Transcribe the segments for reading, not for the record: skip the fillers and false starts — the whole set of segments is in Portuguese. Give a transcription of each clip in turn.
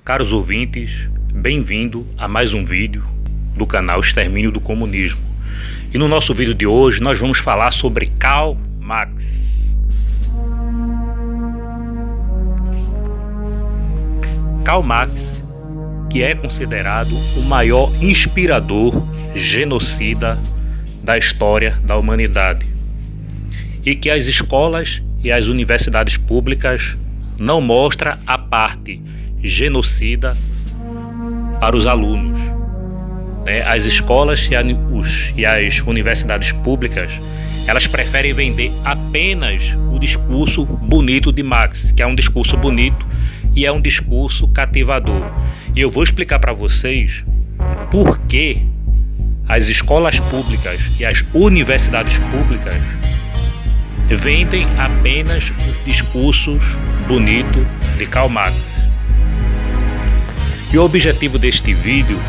Caros ouvintes, bem-vindo a mais um vídeo do canal Extermínio do Comunismo. E no nosso vídeo de hoje nós vamos falar sobre Karl Marx. Karl Marx, que é considerado o maior inspirador genocida da história da humanidade, e que as escolas e as universidades públicas não mostram a parte genocida para os alunos. As escolas e as universidades públicas, elas preferem vender apenas o discurso bonito de Marx, que é um discurso bonito e é um discurso cativador. E eu vou explicar para vocês por que as escolas públicas e as universidades públicas vendem apenas os discursos bonitos de Karl Marx. E o objetivo deste vídeo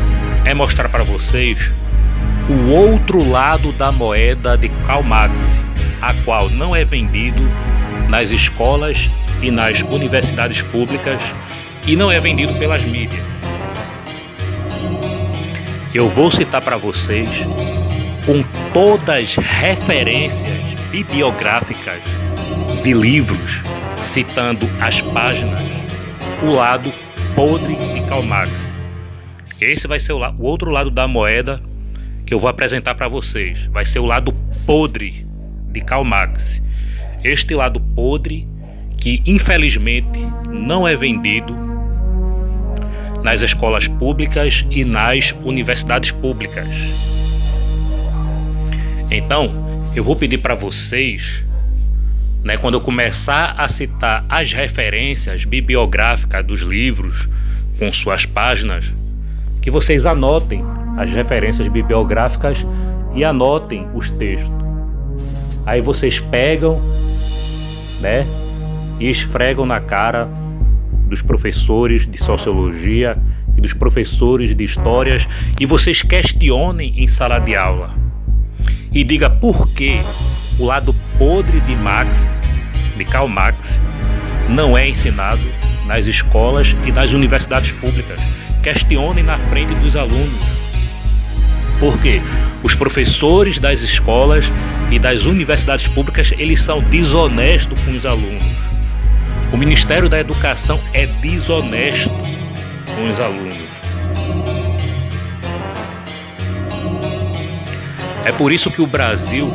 é mostrar para vocês o outro lado da moeda de Karl Marx, a qual não é vendido nas escolas e nas universidades públicas e não é vendido pelas mídias. Eu vou citar para vocês com todas as referências bibliográficas de livros, citando as páginas, o lado podre de Karl Marx. Esse vai ser o outro lado da moeda que eu vou apresentar para vocês. Vai ser o lado podre de Karl Marx. Este lado podre que infelizmente não é vendido nas escolas públicas e nas universidades públicas. Então, eu vou pedir para vocês, quando eu começar a citar as referências bibliográficas dos livros com suas páginas, que vocês anotem as referências bibliográficas e anotem os textos. Aí vocês pegam, e esfregam na cara dos professores de sociologia e dos professores de histórias, e vocês questionem em sala de aula e diga por que o lado podre de Marx, de Karl Marx, não é ensinado nas escolas e nas universidades públicas. Questionem na frente dos alunos. Porque os professores das escolas e das universidades públicas, eles são desonestos com os alunos. O Ministério da Educação é desonesto com os alunos. É por isso que o Brasil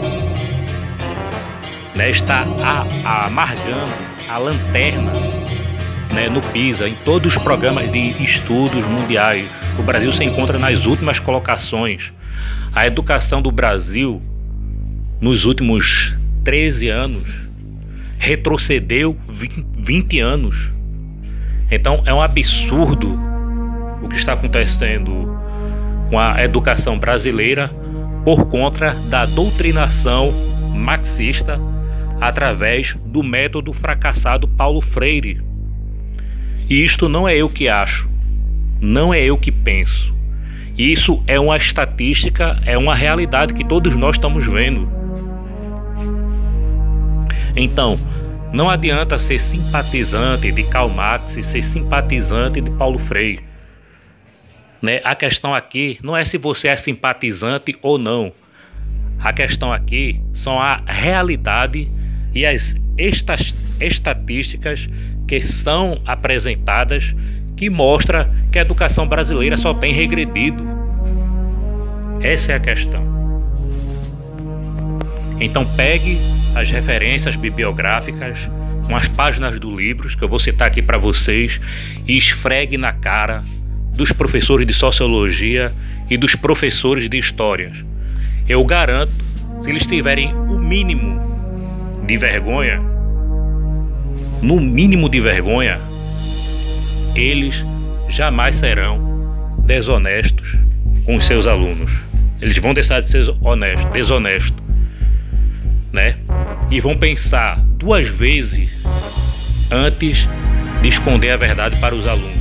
está amargando a lanterna no PISA, em todos os programas de estudos mundiais. O Brasil se encontra nas últimas colocações. A educação do Brasil, nos últimos 13 anos, retrocedeu 20 anos. Então é um absurdo o que está acontecendo com a educação brasileira por conta da doutrinação marxista através do método fracassado Paulo Freire. E isto não é eu que acho, não é eu que penso. Isso é uma estatística, é uma realidade que todos nós estamos vendo. Então, não adianta ser simpatizante de Karl Marx e ser simpatizante de Paulo Freire. A questão aqui não é se você é simpatizante ou não. A questão aqui são a realidade e as estatísticas que são apresentadas, que mostra que a educação brasileira só tem regredido. Essa é a questão. Então pegue as referências bibliográficas com as páginas dos livros que eu vou citar aqui para vocês e esfregue na cara dos professores de sociologia e dos professores de história. Eu garanto, se eles tiverem o mínimo de vergonha, no mínimo de vergonha, eles jamais serão desonestos com os seus alunos. Eles vão deixar de ser desonestos, e vão pensar duas vezes antes de esconder a verdade para os alunos.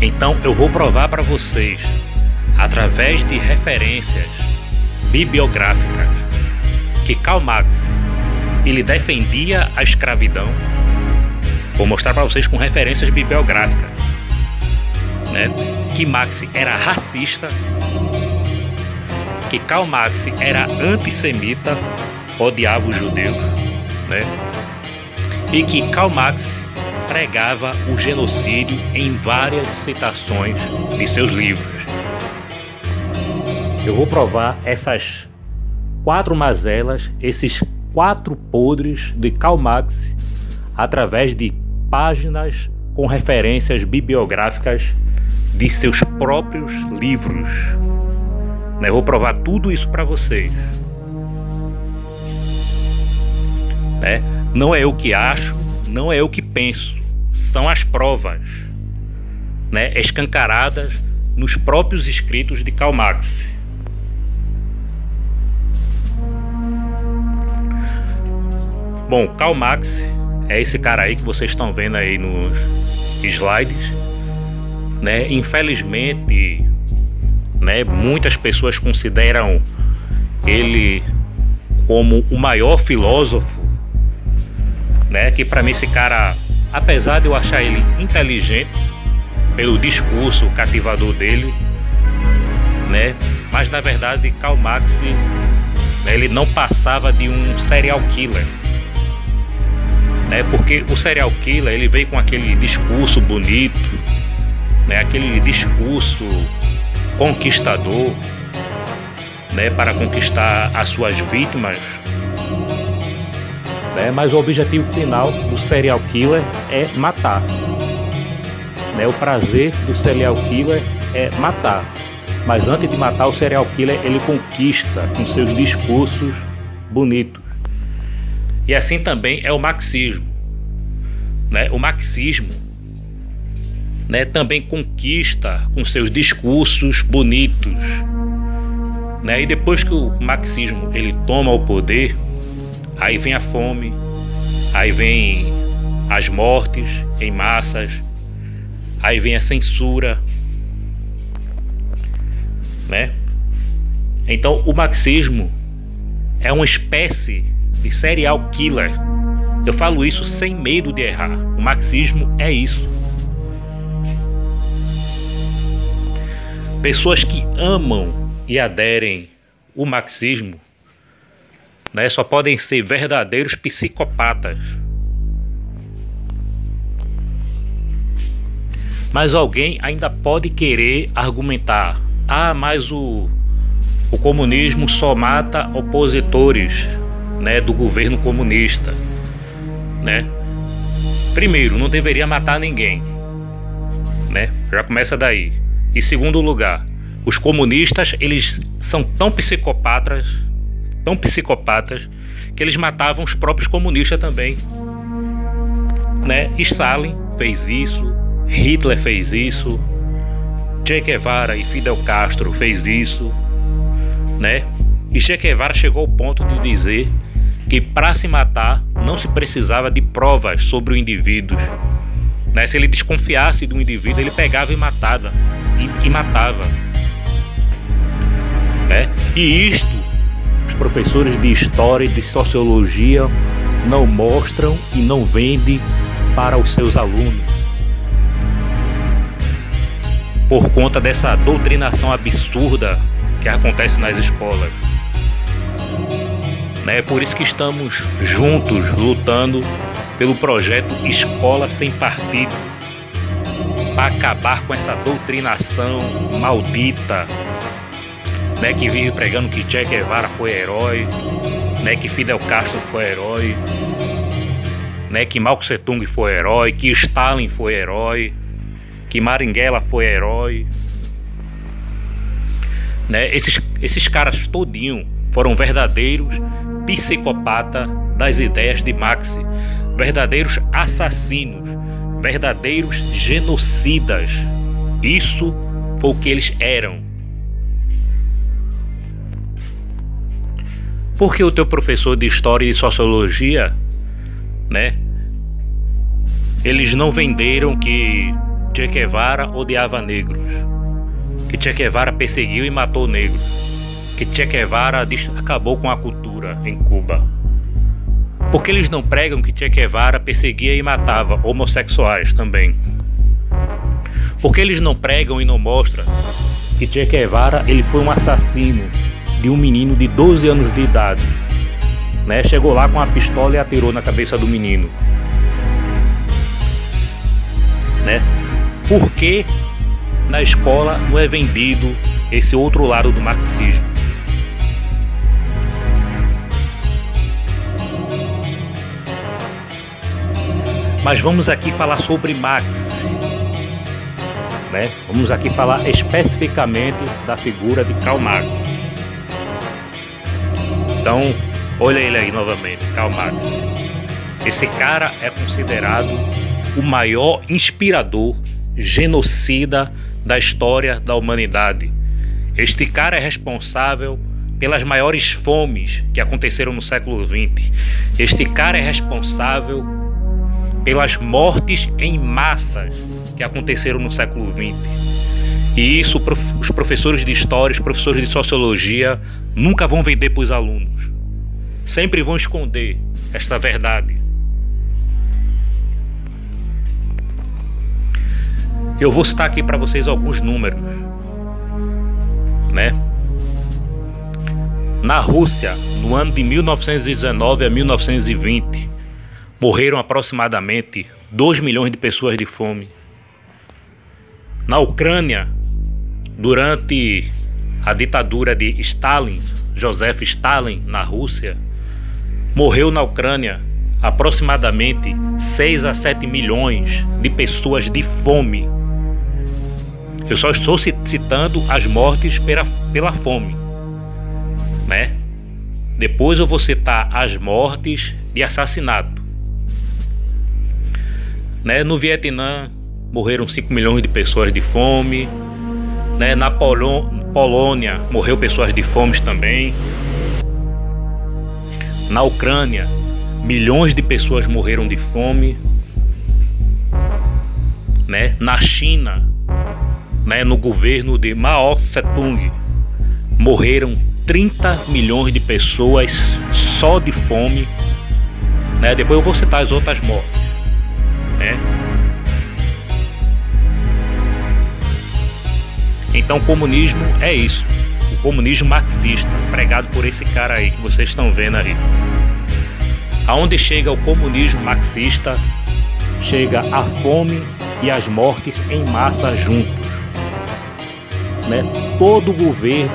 Então eu vou provar para vocês, através de referências bibliográficas, que Karl Marx ele defendia a escravidão, Vou mostrar para vocês com referências bibliográficas, né? Que Marx era racista, que Karl Marx era antissemita, odiava os judeus, né? E que Karl Marx pregava o genocídio em várias citações de seus livros. Eu vou provar essas 4 mazelas, esses 4 podres de Karl Marx através de páginas com referências bibliográficas de seus próprios livros. Eu vou provar tudo isso para vocês. Não é eu que acho, não é eu que penso, são as provas, escancaradas nos próprios escritos de Karl Marx. Bom, Karl Marx é esse cara aí que vocês estão vendo aí nos slides, Infelizmente, muitas pessoas consideram ele como o maior filósofo, que para mim esse cara, apesar de eu achar ele inteligente pelo discurso cativador dele, mas na verdade Karl Marx, ele não passava de um serial killer, porque o serial killer ele veio com aquele discurso bonito, aquele discurso conquistador, para conquistar as suas vítimas, mas o objetivo final do serial killer é matar, o prazer do serial killer é matar, mas antes de matar o serial killer ele conquista com seus discursos bonitos. E assim também é o marxismo, o marxismo, também conquista com seus discursos bonitos, e depois que o marxismo ele toma o poder, aí vem a fome, aí vem as mortes em massas, aí vem a censura, Então o marxismo é uma espécie de serial killer. Eu falo isso sem medo de errar. O marxismo é isso. Pessoas que amam e aderem o marxismo, só podem ser verdadeiros psicopatas. Mas alguém ainda pode querer argumentar: mas o comunismo só mata opositores, do governo comunista, Primeiro, não deveria matar ninguém, Já começa daí. Em segundo lugar, os comunistas eles são tão psicopatas, que eles matavam os próprios comunistas também, Stalin fez isso, Hitler fez isso, Che Guevara e Fidel Castro fez isso, E Che Guevara chegou ao ponto de dizer que para se matar não se precisava de provas sobre o indivíduo, Se ele desconfiasse de um indivíduo, ele pegava e matava, E isto os professores de história e de sociologia não mostram e não vendem para os seus alunos, por conta dessa doutrinação absurda que acontece nas escolas. É por isso que estamos juntos lutando pelo projeto Escola Sem Partido, para acabar com essa doutrinação maldita, que vive pregando que Che Guevara foi herói, que Fidel Castro foi herói, que Mao Tse Tung foi herói, que Stalin foi herói, que Marighella foi herói, Esses caras todinho foram verdadeiros psicopatas das ideias de Marx, verdadeiros assassinos, verdadeiros genocidas. Isso foi o que eles eram. Porque o teu professor de história e sociologia, eles não venderam que Che Guevara odiava negros, que Che Guevara perseguiu e matou negros, que Che Guevara acabou com a cultura em Cuba, Por que eles não pregam que Che Guevara perseguia e matava homossexuais também? Por que eles não pregam e não mostram que Che Guevara ele foi um assassino de um menino de 12 anos de idade, né? Chegou lá com uma pistola e atirou na cabeça do menino, né? Por que na escola não é vendido esse outro lado do marxismo? Mas vamos aqui falar sobre Marx, né? Vamos aqui falar especificamente da figura de Karl Marx. Então, olha ele aí novamente, Karl Marx. Esse cara é considerado o maior inspirador genocida da história da humanidade. Este cara é responsável pelas maiores fomes que aconteceram no século XX. Este cara é responsável pelas mortes em massas que aconteceram no século XX. E isso os professores de história, os professores de sociologia nunca vão vender para os alunos. Sempre vão esconder esta verdade. Eu vou citar aqui para vocês alguns números, né? Na Rússia, no ano de 1919 a 1920, morreram aproximadamente 2 milhões de pessoas de fome. Na Ucrânia, durante a ditadura de Stalin, Joseph Stalin, na Rússia, morreu na Ucrânia aproximadamente 6 a 7 milhões de pessoas de fome. Eu só estou citando as mortes pela fome, né? Depois eu vou citar as mortes de assassinato, né? No Vietnã morreram 5 milhões de pessoas de fome, né? Na Polônia morreu pessoas de fome também. Na Ucrânia, milhões de pessoas morreram de fome, né? Na China, né, no governo de Mao Tse-tung, morreram 30 milhões de pessoas só de fome, né? Depois eu vou citar as outras mortes, né? Então o comunismo é isso, o comunismo marxista, pregado por esse cara aí que vocês estão vendo aí. Aonde chega o comunismo marxista, chega a fome e as mortes em massa juntos, né? Todo governo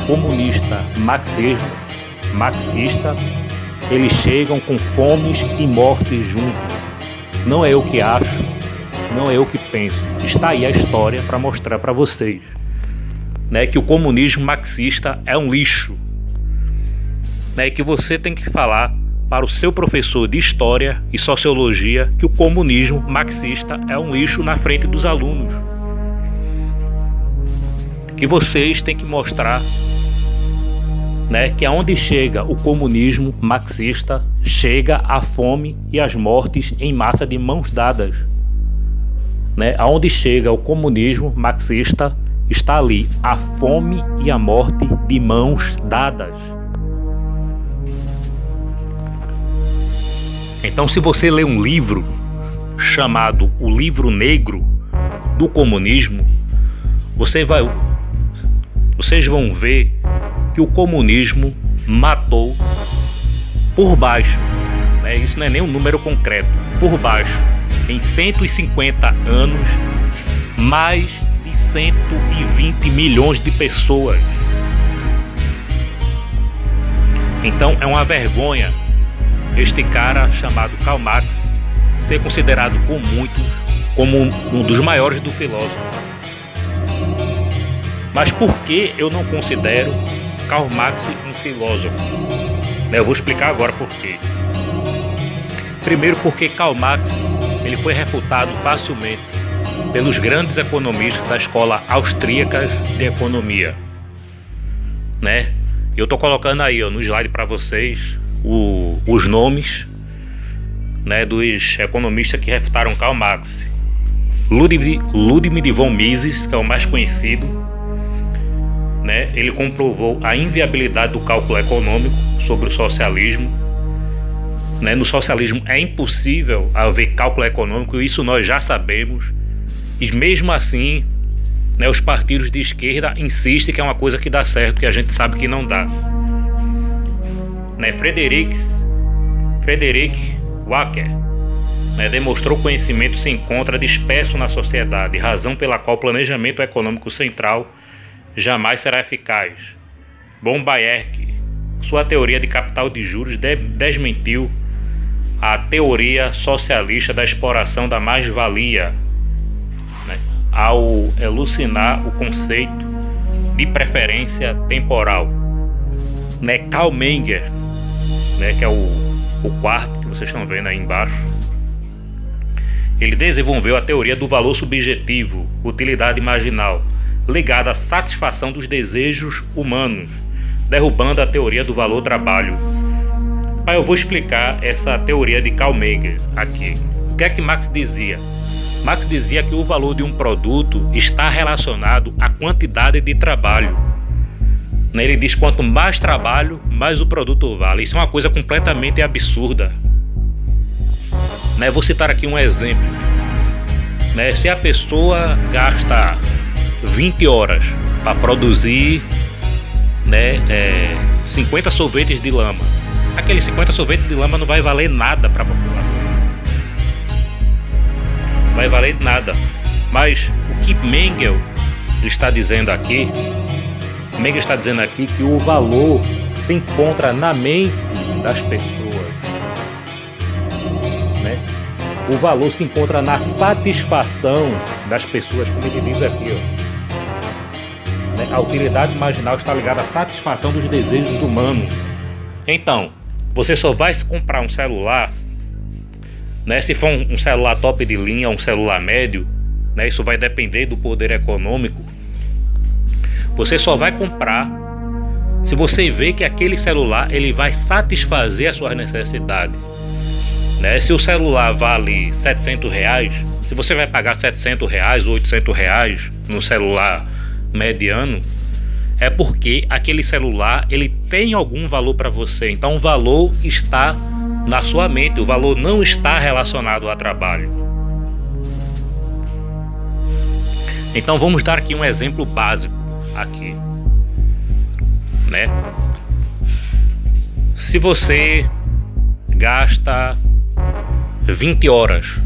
comunista, marxista, eles chegam com fomes e mortes juntos. Não é eu que acho, não é eu que penso. Está aí a história para mostrar para vocês, né, que o comunismo marxista é um lixo, né, que você tem que falar para o seu professor de história e sociologia que o comunismo marxista é um lixo na frente dos alunos. Que vocês têm que mostrar, né, que aonde chega o comunismo marxista, chega a fome e as mortes em massa de mãos dadas, né? Aonde chega o comunismo marxista, está ali a fome e a morte de mãos dadas. Então, se você ler um livro chamado O Livro Negro do Comunismo, vocês vão ver que o comunismo matou por baixo, né? Isso não é nem um número concreto, por baixo, em 150 anos, mais de 120 milhões de pessoas. Então é uma vergonha este cara chamado Karl Marx ser considerado por muitos como um dos maiores do filósofo. Mas por que eu não considero Karl Marx um filósofo? Eu vou explicar agora por quê. Primeiro, porque Karl Marx ele foi refutado facilmente pelos grandes economistas da escola austríaca de economia, né? Eu estou colocando aí, ó, no slide para vocês os nomes, né, dos economistas que refutaram Karl Marx. Ludwig von Mises, que é o mais conhecido, né? Ele comprovou a inviabilidade do cálculo econômico sobre o socialismo, né? No socialismo é impossível haver cálculo econômico, isso nós já sabemos, e mesmo assim, né, os partidos de esquerda insistem que é uma coisa que dá certo, que a gente sabe que não dá, né? Frederick Wacker, né, demonstrou que o conhecimento se encontra disperso na sociedade, razão pela qual o planejamento econômico central jamais será eficaz. Von Hayek, sua teoria de capital de juros, desmentiu a teoria socialista da exploração da mais-valia, né, ao elucidar o conceito de preferência temporal, né? Karl Menger, né, que é o quarto que vocês estão vendo aí embaixo, ele desenvolveu a teoria do valor subjetivo, utilidade marginal, ligada à satisfação dos desejos humanos, derrubando a teoria do valor trabalho. Eu vou explicar essa teoria de Karl Menger aqui. O que é que Marx dizia? Marx dizia que o valor de um produto está relacionado à quantidade de trabalho. Ele diz que quanto mais trabalho, mais o produto vale. Isso é uma coisa completamente absurda. Vou citar aqui um exemplo. Se a pessoa gasta 20 horas para produzir 50 sorvetes de lama, aqueles 50 sorvetes de lama não vai valer nada para a população. Não vai valer nada. Mas o que Mengel está dizendo aqui, que o valor se encontra na mente das pessoas. O valor se encontra na satisfação das pessoas, como ele diz aqui, ó. A utilidade marginal está ligada à satisfação dos desejos humanos. Então, você só vai se comprar um celular, se for um celular top de linha, um celular médio, isso vai depender do poder econômico. Você só vai comprar se você vê que aquele celular ele vai satisfazer as suas necessidades. Se o celular vale R$700, se você vai pagar R$700 ou R$800 no celular mediano, é porque aquele celular ele tem algum valor para você. Então o valor está na sua mente, o valor não está relacionado a trabalho. Então vamos dar aqui um exemplo básico aqui, Se você gasta 20 horas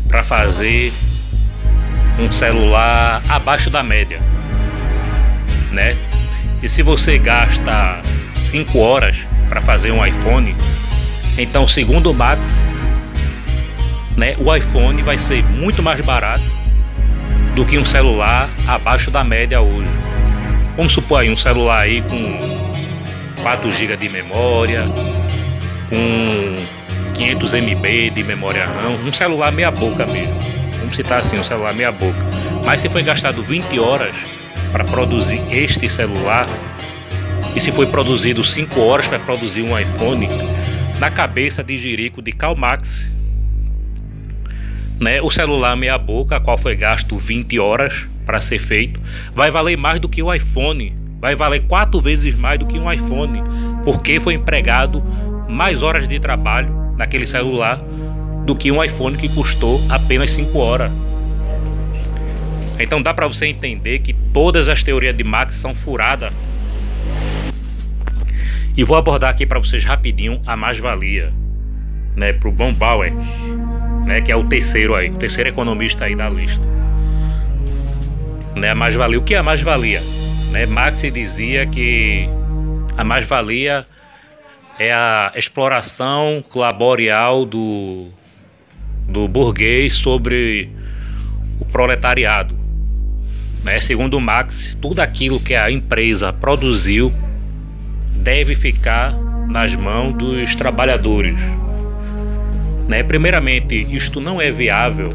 para fazer um celular abaixo da média, e se você gasta 5 horas para fazer um iPhone, então segundo o Marx, o iPhone vai ser muito mais barato do que um celular abaixo da média hoje. Vamos supor aí um celular aí com 4 GB de memória, com 500 MB de memória RAM, um celular meia boca mesmo. Vamos citar assim, um celular meia boca. Mas se foi gastado 20 horas para produzir este celular, e se foi produzido 5 horas para produzir um iPhone, na cabeça de Jerico de Karl Marx, o celular meia boca, a qual foi gasto 20 horas para ser feito, vai valer mais do que o iPhone, vai valer 4 vezes mais do que um iPhone, porque foi empregado mais horas de trabalho naquele celular do que um iPhone que custou apenas 5 horas. Então dá para você entender que todas as teorias de Marx são furadas. E vou abordar aqui para vocês rapidinho a mais-valia, para o Von Hayek, que é o terceiro economista aí da lista. A mais-valia. O que é a mais-valia? Marx dizia que a mais-valia é a exploração laborial do burguês sobre o proletariado. Segundo Marx, tudo aquilo que a empresa produziu deve ficar nas mãos dos trabalhadores. Primeiramente, isto não é viável,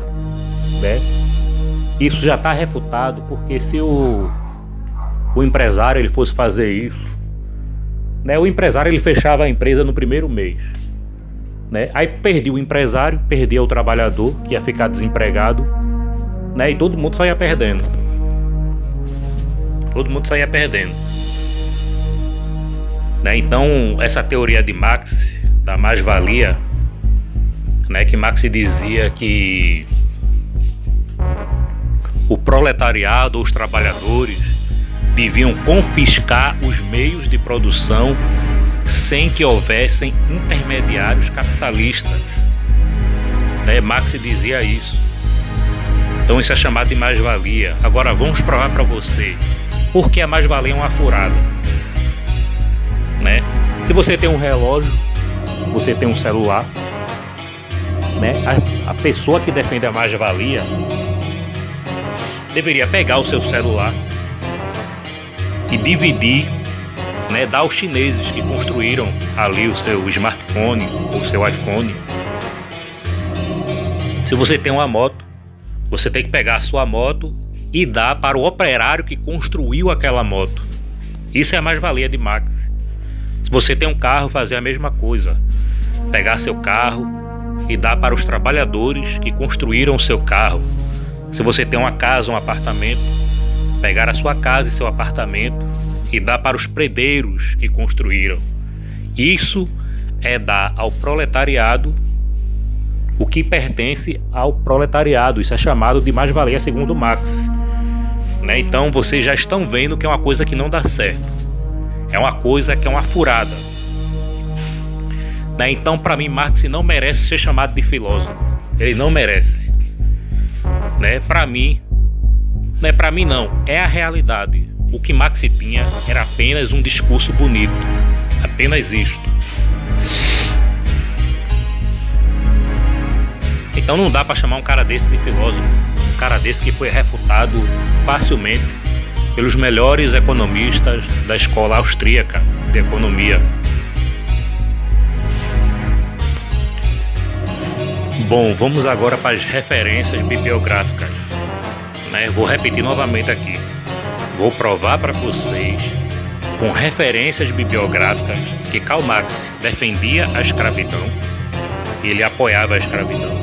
Isso já está refutado, porque se o empresário ele fosse fazer isso, o empresário ele fechava a empresa no primeiro mês, Aí perdia o empresário, perdia o trabalhador, que ia ficar desempregado, e todo mundo saía perdendo. Então essa teoria de Marx da mais-valia, né, que Marx dizia que o proletariado ou os trabalhadores deviam confiscar os meios de produção sem que houvessem intermediários capitalistas. Marx dizia isso. Então isso é chamado de mais-valia. Agora vamos provar para você por que a mais-valia é uma furada. Se você tem um relógio, você tem um celular, a pessoa que defende a mais-valia deveria pegar o seu celular e dividir, dar aos chineses que construíram ali o seu smartphone ou o seu iPhone. Se você tem uma moto, você tem que pegar a sua moto e dar para o operário que construiu aquela moto. Isso é a mais-valia de Marx. Se você tem um carro, fazer a mesma coisa. Pegar seu carro e dar para os trabalhadores que construíram o seu carro. Se você tem uma casa, um apartamento, pegar a sua casa e seu apartamento e dar para os predeiros que construíram. Isso é dar ao proletariado o que pertence ao proletariado. Isso é chamado de mais-valia segundo Marx. Então vocês já estão vendo que é uma coisa que não dá certo. É uma coisa que é uma furada. Então, para mim, Marx não merece ser chamado de filósofo. Ele não merece. Para mim, não é para mim não, é a realidade. O que Marx tinha era apenas um discurso bonito. Apenas isto. Então não dá para chamar um cara desse de filósofo. Um cara desse que foi refutado facilmente pelos melhores economistas da escola austríaca de economia. Bom, vamos agora para as referências bibliográficas. Vou repetir novamente aqui. Vou provar para vocês, com referências bibliográficas, que Karl Marx defendia a escravidão e ele apoiava a escravidão.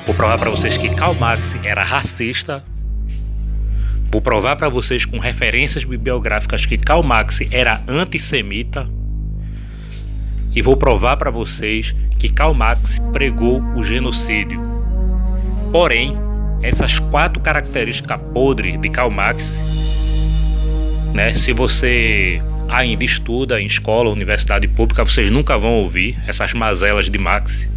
Vou provar para vocês que Karl Marx era racista. Vou provar para vocês com referências bibliográficas que Karl Marx era antissemita. E vou provar para vocês que Karl Marx pregou o genocídio. Porém, essas 4 características podres de Karl Marx, se você ainda estuda em escola ou universidade pública, vocês nunca vão ouvir essas mazelas de Marx.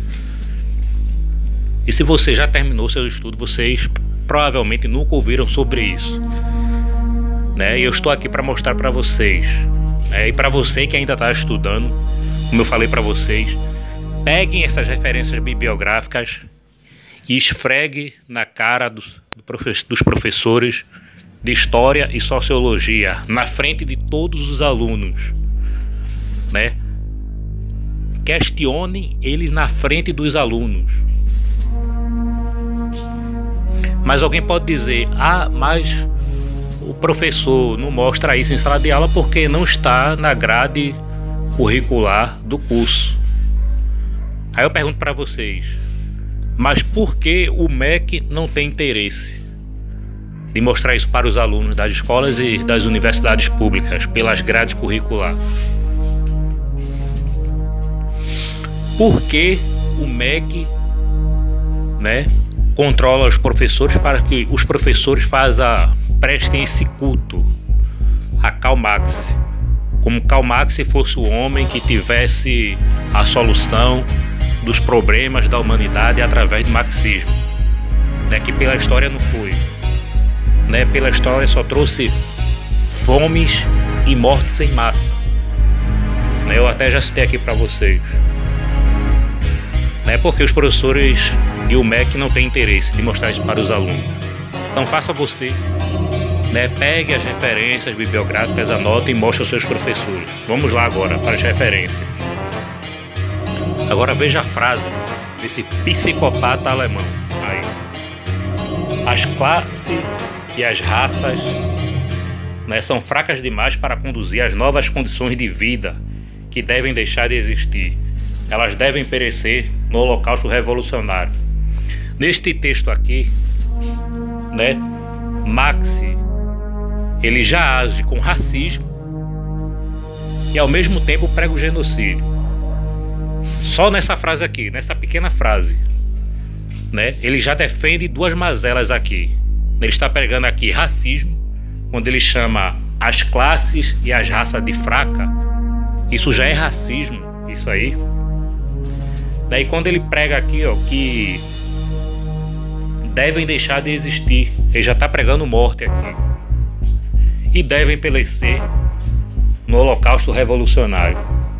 E se você já terminou seus estudos, vocês provavelmente nunca ouviram sobre isso. E eu estou aqui para mostrar para vocês. E para você que ainda está estudando, como eu falei para vocês, peguem essas referências bibliográficas e esfregue na cara dos professores de História e Sociologia, na frente de todos os alunos. Questionem eles na frente dos alunos. Mas alguém pode dizer, mas o professor não mostra isso em sala de aula porque não está na grade curricular do curso. Aí eu pergunto para vocês, mas por que o MEC não tem interesse de mostrar isso para os alunos das escolas e das universidades públicas, pelas grades curriculares? Por que o MEC controla os professores para que os professores prestem esse culto a Karl Marx, como Karl Marx fosse o homem que tivesse a solução dos problemas da humanidade através do marxismo, que pela história não foi, pela história só trouxe fomes e mortes em massa. Eu até já citei aqui para vocês, porque os professores e o MEC não têm interesse de mostrar isso para os alunos. Então faça você, pegue as referências bibliográficas, anote e mostre aos seus professores. Vamos lá agora para as referências. Agora veja a frase desse psicopata alemão aí. As classes e as raças são fracas demais para conduzir as novas condições de vida que devem deixar de existir. Elas devem perecer no holocausto revolucionário. Neste texto aqui, Marx, ele já age com racismo e ao mesmo tempo prega o genocídio. Só nessa frase aqui, nessa pequena frase, né, ele já defende duas mazelas aqui. Ele está pregando aqui racismo, quando ele chama as classes e as raças de fraca. Isso já é racismo, isso aí. Daí quando ele prega aqui, ó, que devem deixar de existir, ele já está pregando morte aqui. E devem perecer no holocausto revolucionário.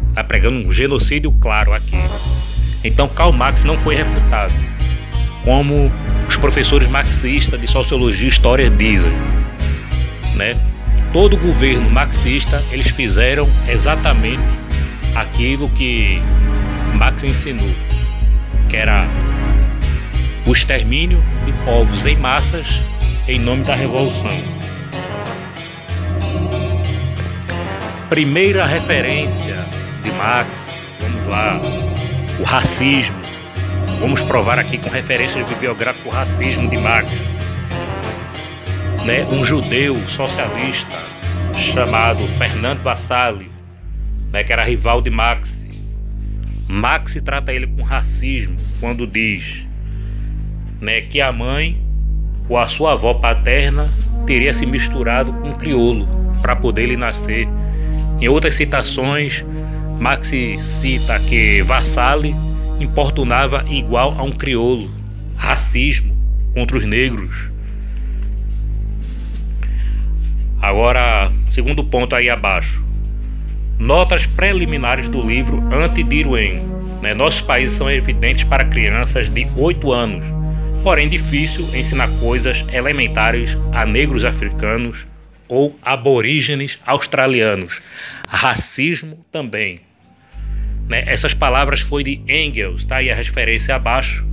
Está pregando um genocídio claro aqui. Então Karl Marx não foi refutado, como os professores marxistas de sociologia e história dizem, né? Todo governo marxista, eles fizeram exatamente aquilo que Marx ensinou, que era o extermínio de povos em massas em nome da revolução. Primeira referência de Marx, vamos lá, o racismo. Vamos provar aqui com referências bibliográficas o racismo de Marx. Né? Um judeu socialista chamado Fernando Vassalli, né, que era rival de Marx. Marx trata ele com racismo quando diz, né, que a mãe ou a sua avó paterna teria se misturado com um crioulo para poder ele nascer. Em outras citações, Marx cita que Vassalli importunava igual a um crioulo. Racismo contra os negros. Agora, segundo ponto aí abaixo. Notas preliminares do livro Anti-Dirwin. Né? Nossos países são evidentes para crianças de 8 anos, porém difícil ensinar coisas elementares a negros africanos ou aborígenes australianos. Racismo também. Né? Essas palavras foi de Engels, tá aí a referência abaixo.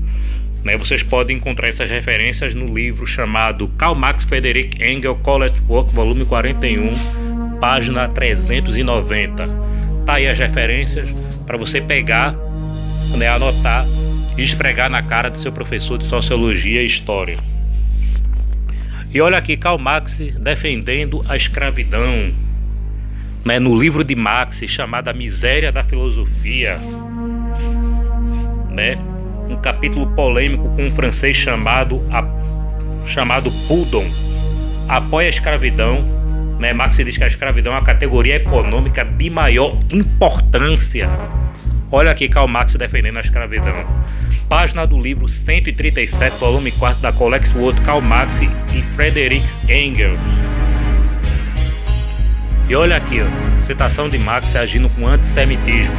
Né? Vocês podem encontrar essas referências no livro chamado Karl Marx Frederick Engels College Work, volume 41, página 390. Tá aí as referências para você pegar, né, anotar e esfregar na cara do seu professor de Sociologia e História. E olha aqui Karl Marx defendendo a escravidão. Né, no livro de Marx chamado A Miséria da Filosofia, né, um capítulo polêmico com um francês chamado Proudhon, apoia a escravidão. Né, Marx diz que a escravidão é uma categoria econômica de maior importância. Olha aqui Karl Marx defendendo a escravidão. Página do livro 137, volume 4 da Collection World, Karl Marx e Friedrich Engels. E olha aqui, ó, citação de Marx agindo com antissemitismo,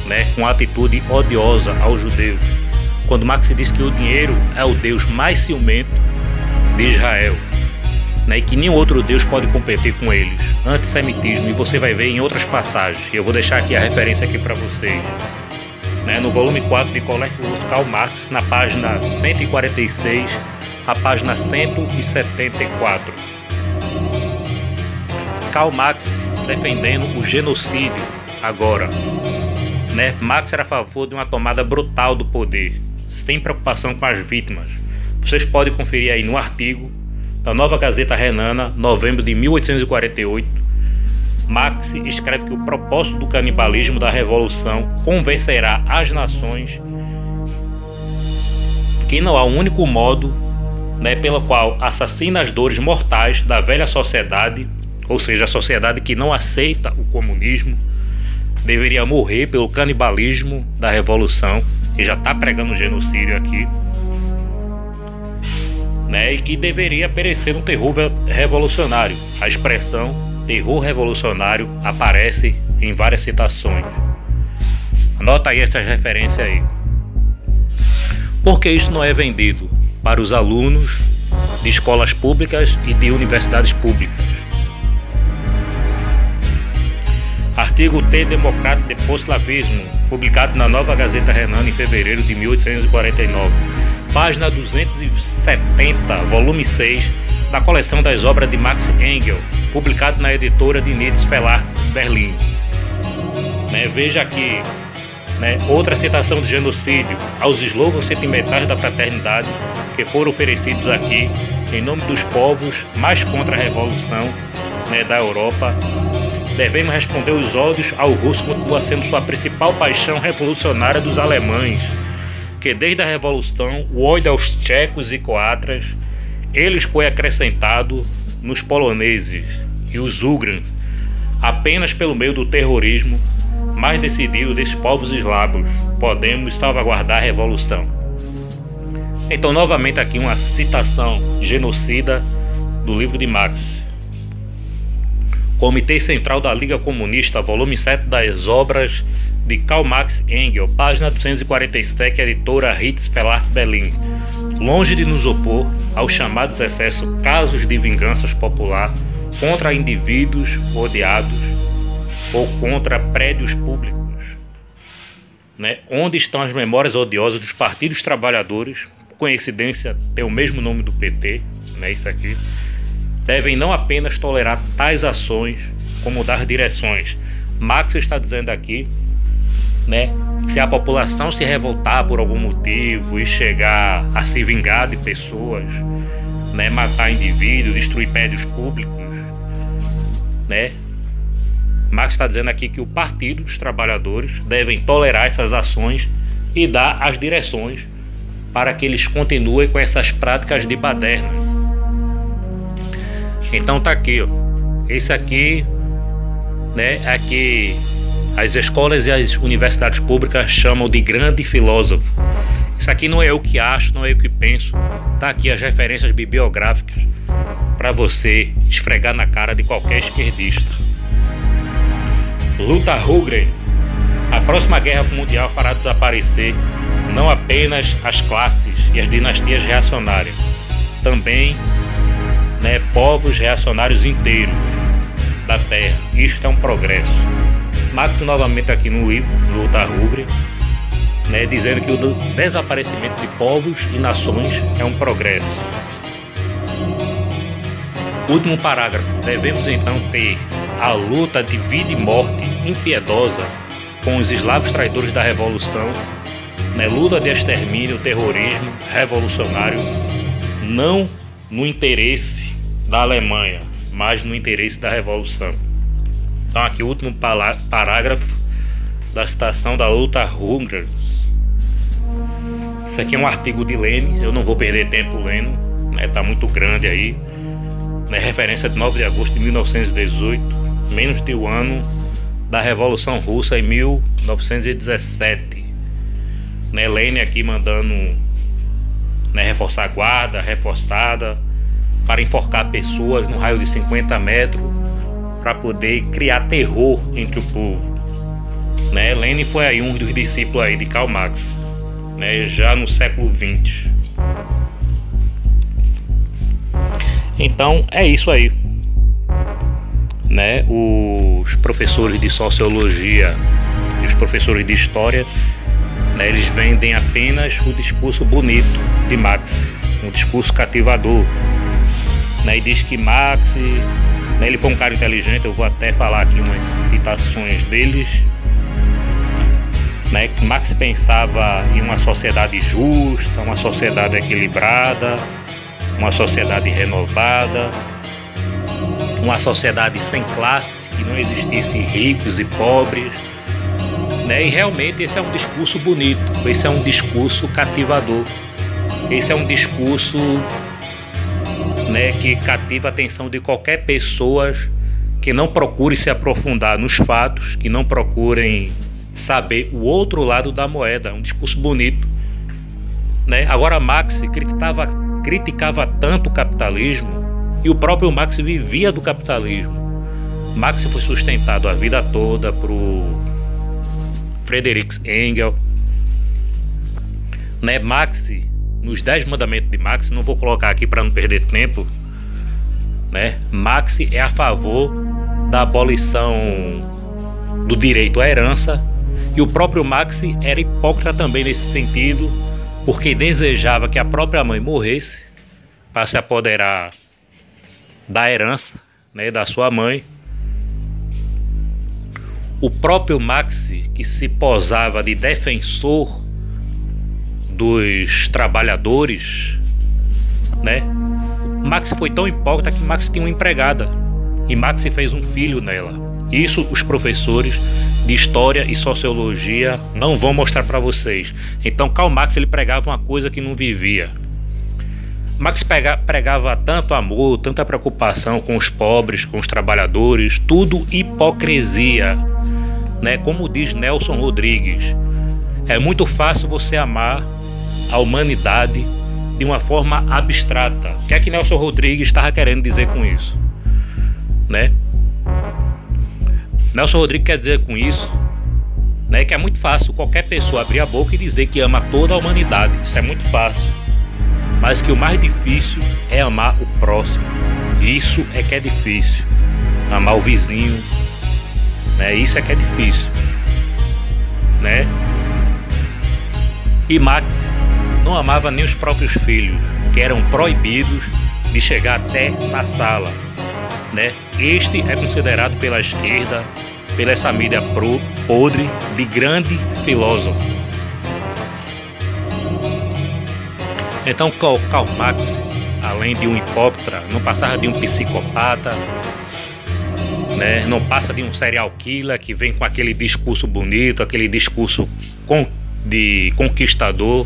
né, com atitude odiosa aos judeus. Quando Marx diz que o dinheiro é o Deus mais ciumento de Israel, né, e que nenhum outro Deus pode competir com eles. Antissemitismo, e você vai ver em outras passagens. Eu vou deixar aqui a referência aqui para vocês. Né, no volume 4 de Collections Karl Marx, na página 146 a página 174. Karl Marx defendendo o genocídio agora. Né? Marx era a favor de uma tomada brutal do poder, sem preocupação com as vítimas. Vocês podem conferir aí no artigo da Nova Gazeta Renana, novembro de 1848. Marx escreve que o propósito do canibalismo da Revolução convencerá as nações que não há um único modo, né, pelo qual assassina as dores mortais da velha sociedade, ou seja, a sociedade que não aceita o comunismo, deveria morrer pelo canibalismo da Revolução. Ele já está pregando genocídio aqui, né, e que deveria perecer no terror revolucionário. A expressão terror revolucionário aparece em várias citações. Anota aí essas referências aí. Por que isso não é vendido para os alunos de escolas públicas e de universidades públicas? Artigo T. Democrate de Postslavismo, publicado na Nova Gazeta Renana em fevereiro de 1849. Página 270, volume 6, da coleção das obras de Marx Engels, publicado na editora de Nietzsche Verlags, Berlim. Né, veja aqui, né, outra citação de genocídio aos slogans sentimentais da fraternidade que foram oferecidos aqui em nome dos povos mais contra a revolução, né, da Europa, devemos responder os ódios ao russo continua sendo sua principal paixão revolucionária dos alemães, que desde a Revolução o ódio aos tchecos e croatas eles foi acrescentado nos poloneses e os ugrãs, apenas pelo meio do terrorismo mais decidido desses povos eslavos podemos salvaguardar a revolução. Então, novamente aqui uma citação genocida do livro de Marx. Comitê Central da Liga Comunista, volume 7 das obras de Karl Marx Engels, página 247, editora Ritz Verlag Berlim. Longe de nos opor aos chamados excessos casos de vinganças popular contra indivíduos odiados ou contra prédios públicos, onde estão as memórias odiosas dos partidos trabalhadores, coincidência tem o mesmo nome do PT, isso aqui, devem não apenas tolerar tais ações, como dar direções. Marx está dizendo aqui, se a população se revoltar por algum motivo e chegar a se vingar de pessoas, matar indivíduos, destruir prédios públicos, Marx está dizendo aqui que o Partido dos Trabalhadores devem tolerar essas ações e dar as direções para que eles continuem com essas práticas de baderna. Então tá aqui, esse aqui, aqui as escolas e as universidades públicas chamam de grande filósofo. Isso aqui não é eu que acho, não é eu que penso. Tá aqui as referências bibliográficas para você esfregar na cara de qualquer esquerdista. Luta Rugren. A próxima guerra mundial fará desaparecer não apenas as classes e as dinastias reacionárias, também povos reacionários inteiros da Terra. Isto é um progresso. Marx novamente aqui no livro Luta Rugren, dizendo que o desaparecimento de povos e nações é um progresso. Último parágrafo. Devemos então ter a luta de vida e morte impiedosa com os eslavos traidores da revolução, luta de extermínio, terrorismo revolucionário, não no interesse da Alemanha, mas no interesse da revolução. Então aqui o último parágrafo da citação da Luta Rugren. Isso aqui é um artigo de Lenin, eu não vou perder tempo lendo, tá muito grande aí, referência de 9 de agosto de 1918, menos de um ano da Revolução Russa em 1917. Lenin aqui mandando reforçar a guarda reforçada para enforcar pessoas no raio de 50 metros para poder criar terror entre o povo. Lenin foi aí um dos discípulos aí de Karl Marx, já no século XX. Então é isso aí, os professores de sociologia e os professores de história, eles vendem apenas o discurso bonito de Marx, um discurso cativador, e diz que Marx, ele foi um cara inteligente. Eu vou até falar aqui umas citações deles, que Marx pensava em uma sociedade justa, uma sociedade equilibrada, uma sociedade renovada, uma sociedade sem classe, que não existisse ricos e pobres, e realmente esse é um discurso bonito, esse é um discurso cativador, esse é um discurso que cativa a atenção de qualquer pessoa que não procure se aprofundar nos fatos, que não procurem saber o outro lado da moeda. É um discurso bonito, Agora Marx criticava tanto o capitalismo, e o próprio Marx vivia do capitalismo. Marx foi sustentado a vida toda por Friedrich Engels, Marx, nos 10 mandamentos de Marx, não vou colocar aqui para não perder tempo, Marx é a favor da abolição do direito à herança, e o próprio Marx era hipócrita também nesse sentido, porque desejava que a própria mãe morresse para se apoderar da herança, da sua mãe. O próprio Marx, que se posava de defensor dos trabalhadores, Marx foi tão hipócrita que Marx tinha uma empregada e Marx fez um filho nela. Isso os professores de história e sociologia não vão mostrar para vocês. Então Karl Marx ele pregava uma coisa que não vivia. Marx pregava tanto amor, tanta preocupação com os pobres, com os trabalhadores, tudo hipocrisia, né? Como diz Nelson Rodrigues, é muito fácil você amar a humanidade de uma forma abstrata. O que é que Nelson Rodrigues estava querendo dizer com isso, né? Nelson Rodrigues quer dizer com isso, né, que é muito fácil qualquer pessoa abrir a boca e dizer que ama toda a humanidade. Isso é muito fácil. Mas que o mais difícil é amar o próximo. Isso é que é difícil. Amar o vizinho, né? Isso é que é difícil, né? E Marx não amava nem os próprios filhos, que eram proibidos de chegar até na sala, né? Este é considerado pela esquerda, pela essa mídia podre, de grande filósofo. Então Karl Marx, além de um hipócrita, não passava de um psicopata, né? Não passa de um serial killer que vem com aquele discurso bonito, aquele discurso de conquistador,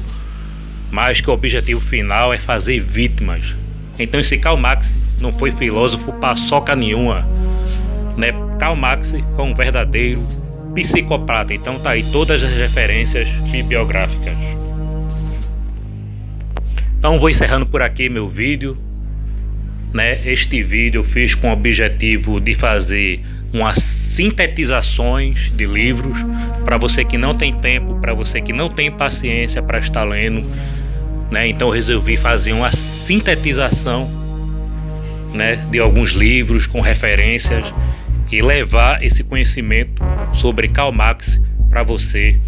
mas que o objetivo final é fazer vítimas. Então esse Karl Marx não foi filósofo paçoca nenhuma, né? Karl Marx foi um verdadeiro psicopata. Então tá aí todas as referências bibliográficas. Então vou encerrando por aqui meu vídeo, né? Este vídeo eu fiz com o objetivo de fazer umas sintetizações de livros para você que não tem tempo, para você que não tem paciência para estar lendo, né? Então eu resolvi fazer uma sintetização, né, de alguns livros com referências e levar esse conhecimento sobre Karl Marx para você,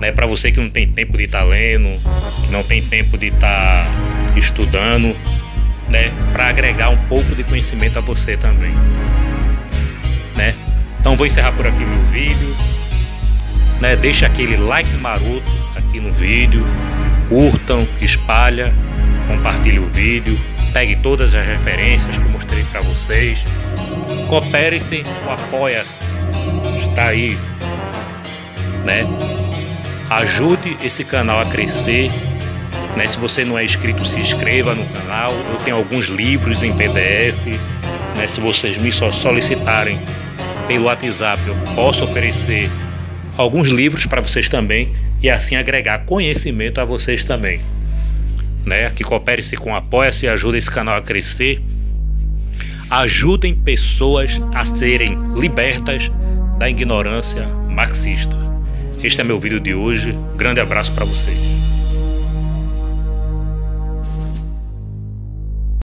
né? Para você que não tem tempo de estar lendo, que não tem tempo de estar estudando, né? Para agregar um pouco de conhecimento a você também, né? Então vou encerrar por aqui meu vídeo, né? Deixa aquele like maroto aqui no vídeo, curtam, espalha, compartilhe o vídeo, pegue todas as referências que eu mostrei para vocês, coopere-se com Apoia-se, está aí, né? Ajude esse canal a crescer, né? Se você não é inscrito, se inscreva no canal. Eu tenho alguns livros em PDF, né? Se vocês me solicitarem pelo WhatsApp, eu posso oferecer alguns livros para vocês também e assim agregar conhecimento a vocês também, né? Que coopere-se com Apoia-se, ajuda esse canal a crescer. Ajudem pessoas a serem libertas da ignorância marxista. Este é meu vídeo de hoje. Grande abraço para vocês.